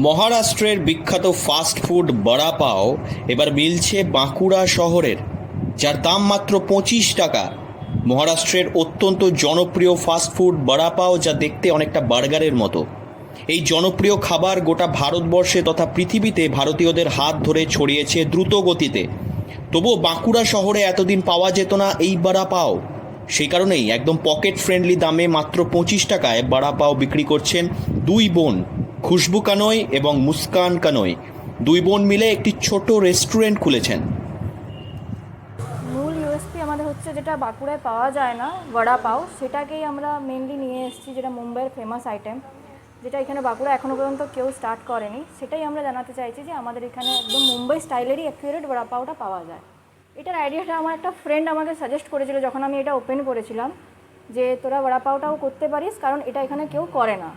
মহারাষ্ট্রের বিখ্যাত fast food বড়া পাও এবার মিলছে বাঁকুড়া শহরের, যার দাম মাত্র 25 টাকা। মহারাষ্ট্রের অত্যন্ত জনপ্রিয় ফাস্ট ফুড বড়া পাও, যা দেখতে অনেকটা বার্গারের মতো। এই জনপ্রিয় খাবার গোটা ভারতবর্ষে তথা পৃথিবীতে ভারতীয়দের হাত ধরে ছড়িয়েছে দ্রুত গতিতে। তবুও বাঁকুড়া শহরে এতদিন পাওয়া যেত না এই বড়া পাও। সেই কারণেই একদম পকেট ফ্রেন্ডলি দামে মাত্র 25 টাকায় বড়া পাও বিক্রি করছেন দুই বোন, খুশবু কানয় এবং মুস্কান কানয়। দুই বোন মিলে একটি ছোট রেস্টুরেন্ট খুলেছেন। মূল ইউএসপি আমাদের হচ্ছে যেটা বাঁকুড়ায় পাওয়া যায় না বড়া পাও, সেটাকেই আমরা মেনলি নিয়ে এসেছি, যেটা মুম্বাইয়ের ফেমাস আইটেম, যেটা এখানে বাঁকুড়া এখনও পর্যন্ত কেউ স্টার্ট করেনি। সেটাই আমরা জানাতে চাইছি যে আমাদের এখানে একদম মুম্বাই স্টাইলেরই অ্যাকুরেট বড়া পাওটা পাওয়া যায়। এটার আইডিয়াটা আমার একটা ফ্রেন্ড আমাকে সাজেস্ট করেছিল যখন আমি এটা ওপেন করেছিলাম, যে তোরা বড়া পাওটাও করতে পারিস, কারণ এটা এখানে কেউ করে না।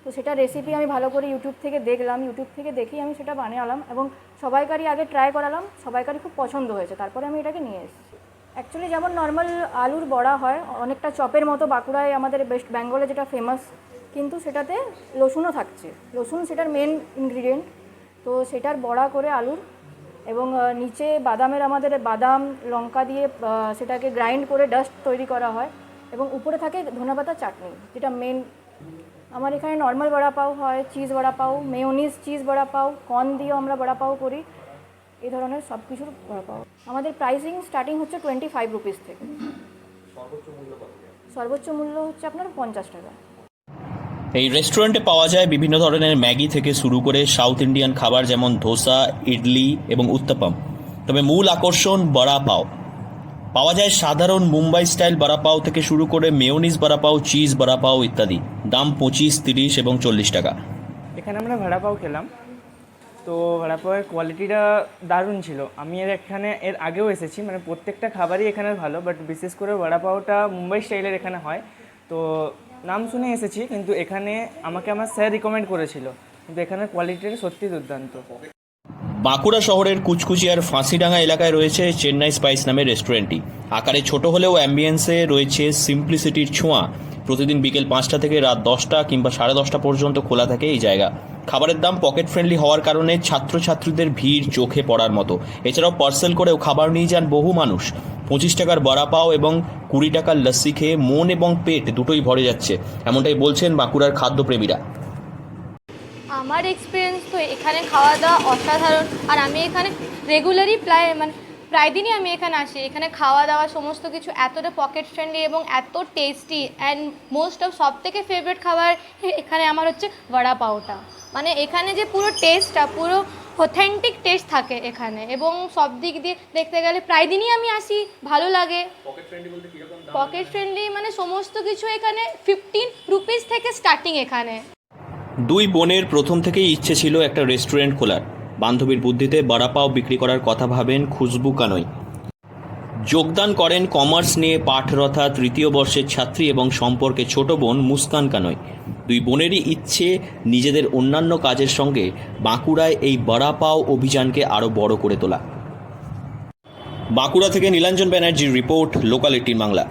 তো সেটা রেসিপি আমি ভালো করে ইউটিউব থেকে দেখলাম, ইউটিউব থেকে দেখেই আমি সেটা বানালাম এবং সবাইকারই আগে ট্রাই করালাম, সবাইকারই খুব পছন্দ হয়েছে, তারপরে আমি এটাকে নিয়ে এসেছি। অ্যাকচুয়ালি যেমন নর্মাল আলুর বড়া হয় অনেকটা চপের মতো, বাঁকুড়ায় আমাদের ওয়েস্ট বেঙ্গলে যেটা ফেমাস, কিন্তু সেটাতে রসুনও থাকছে, রসুন সেটার মেন ইনগ্রিডিয়েন্ট। তো সেটার বড়া করে আলুর, এবং নিচে বাদামের, আমাদের বাদাম লঙ্কা দিয়ে সেটাকে গ্রাইন্ড করে ডাস্ট তৈরি করা হয়, এবং উপরে থাকে ধনেপাতা চাটনি, যেটা মেন। আমার এখানে নর্মাল বড়া পাও হয়, চিজ বড়া পাও, মেয়োনিজ চিজ বড়া পাও, কর্ন দিয়েও আমরা বড়া পাও করি, এই ধরনের সব কিছুর বড়া পাও। আমাদের প্রাইসিং স্টার্টিং হচ্ছে 25 রুপিস থেকে। সর্বোচ্চ মূল্য হচ্ছে আপনার 50 টাকা। এই রেস্টুরেন্টে পাওয়া যায় বিভিন্ন ধরনের ম্যাগি থেকে শুরু করে সাউথ ইন্ডিয়ান খাবার যেমন ধোসা, ইডলি এবং উত্তাপাম। তবে মূল আকর্ষণ বড়া পাও। পাওয়া যায় সাধারণ মুম্বাই স্টাইল বড়া পাও থেকে শুরু করে মেয়োনিজ বড়া পাও, চিজ বড়া পাও ইত্যাদি। দাম 25, 30 এবং 40 টাকা। এখানে আমরা ভাড়া পাও খেলাম, তো ভাড়া পাওয়ের কোয়ালিটিটা দারুণ ছিল। আমি এর আগেও এসেছি, মানে প্রত্যেকটা খাবারই এখানে ভালো, বাট বিশেষ করে বড়া পাওটা মুম্বাই স্টাইলের এখানে হয়। তো নাম শুনে এসেছি, কিন্তু এখানে আমাকে আমার স্যার রিকমেন্ড করেছিল, কিন্তু এখানের কোয়ালিটিটা সত্যি দুর্দান্ত। বাঁকুড়া শহরের কুচকুচিয়ার ফাঁসিডাঙ্গা এলাকায় রয়েছে চেন্নাই স্পাইস নামের রেস্টুরেন্টটি। আকারে ছোট হলেও অ্যাম্বিয়েন্সে রয়েছে সিম্পলিসিটির ছোঁয়া। প্রতিদিন বিকেল 5টা থেকে রাত 10টা কিংবা 10:30 পর্যন্ত খোলা থাকে এই জায়গা। খাবারের দাম পকেট ফ্রেন্ডলি হওয়ার কারণে ছাত্রছাত্রীদের ভিড় চোখে পড়ার মতো। এছাড়াও পার্সেল করেও খাবার নিয়ে যান বহু মানুষ। 25 টাকার বড়া পাও এবং 20 টাকার লস্যি খেয়ে মন এবং পেট দুটোই ভরে যাচ্ছে, এমনটাই বলছেন বাঁকুড়ার খাদ্যপ্রেমীরা। আমার এক্সপিরিয়েন্স তো এখানে খাওয়া দাওয়া অসাধারণ, আর আমি এখানে রেগুলারই প্রায় দিনই আমি এখানে আসি। এখানে খাওয়া দাওয়া সমস্ত কিছু এতটা পকেট ফ্রেন্ডলি এবং এত টেস্টি, অ্যান্ড মোস্ট অফ সব থেকে ফেভারিট খাবার এখানে আমার হচ্ছে বড়া পাওটা। মানে এখানে যে পুরো টেস্টটা, পুরো অথেন্টিক টেস্ট থাকে এখানে, এবং সব দিক দিয়ে দেখতে গেলে প্রায় দিনই আমি আসি, ভালো লাগে। পকেট ফ্রেন্ডলি মানে সমস্ত কিছু এখানে 15 রুপিস থেকে স্টার্টিং এখানে। দুই বোনের প্রথম থেকেই ইচ্ছে ছিল একটা রেস্টুরেন্ট খোলার। বান্ধবীর বুদ্ধিতে বড়া পাও বিক্রি করার কথা ভাবেন খুশবু কানয়। যোগদান করেন কমার্স নিয়ে পাঠরতা 3য় বর্ষের ছাত্রী এবং সম্পর্কে ছোট বোন মুস্কান কানয়। দুই বোনেরই ইচ্ছে নিজেদের অন্যান্য কাজের সঙ্গে বাঁকুড়ায় এই বড়া পাও অভিযানকে আরও বড় করে তোলা। বাঁকুড়া থেকে নীলাঞ্জন ব্যানার্জির রিপোর্ট, লোকাল 18 বাংলা।